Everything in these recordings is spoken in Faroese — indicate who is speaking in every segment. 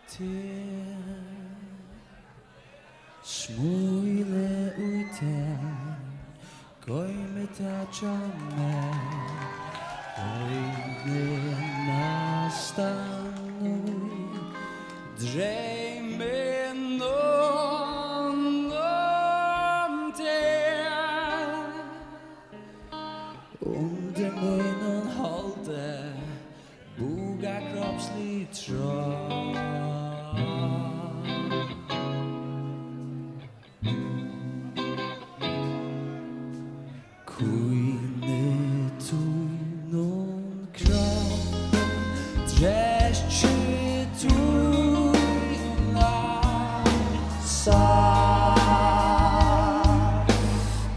Speaker 1: til Smuile ute Goime ta tjame Goime nastan Drømmen om det Under munnen holde Boga kroppslig tråd Kuine tui non kroppen Dresche tui nasa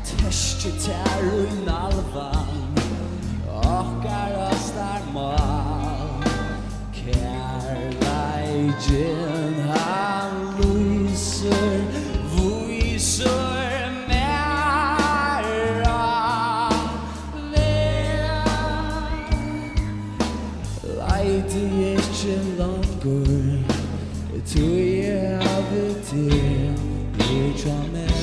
Speaker 1: Tesche terru nalvan Okkar ostar mal Kærleidjen han lyser Vyser mera Leite ikke langur Tui av til Utja mer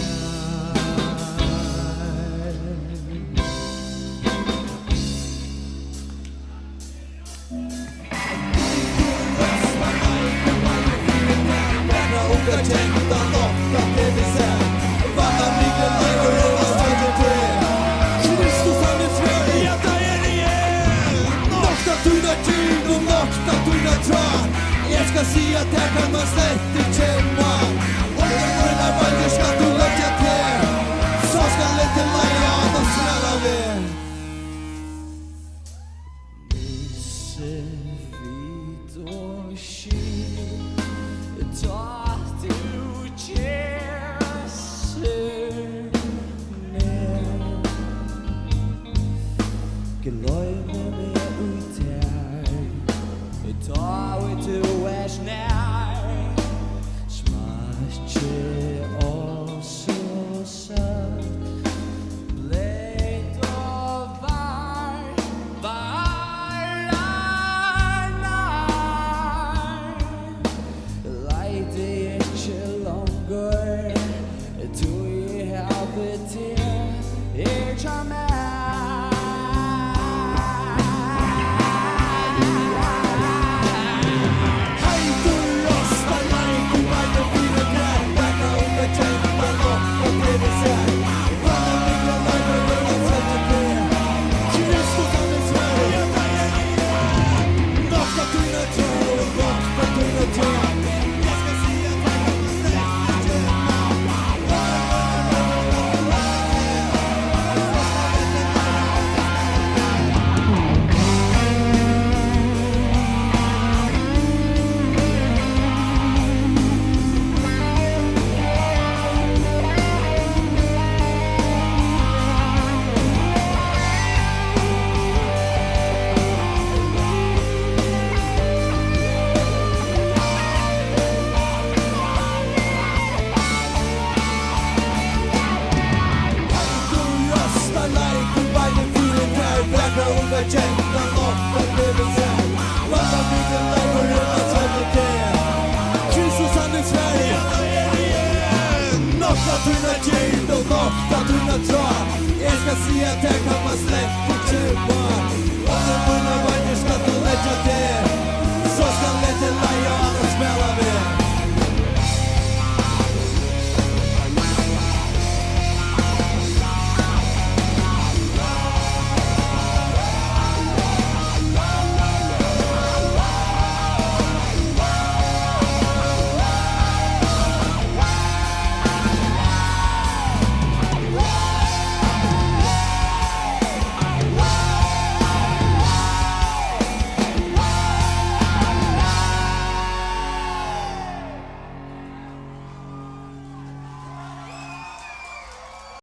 Speaker 2: Jeg skal si at her kan man slett ikke man Og det grunner valget skal du løtja til Så skal litt til leia og smella vi
Speaker 1: Nisse, hvit og sky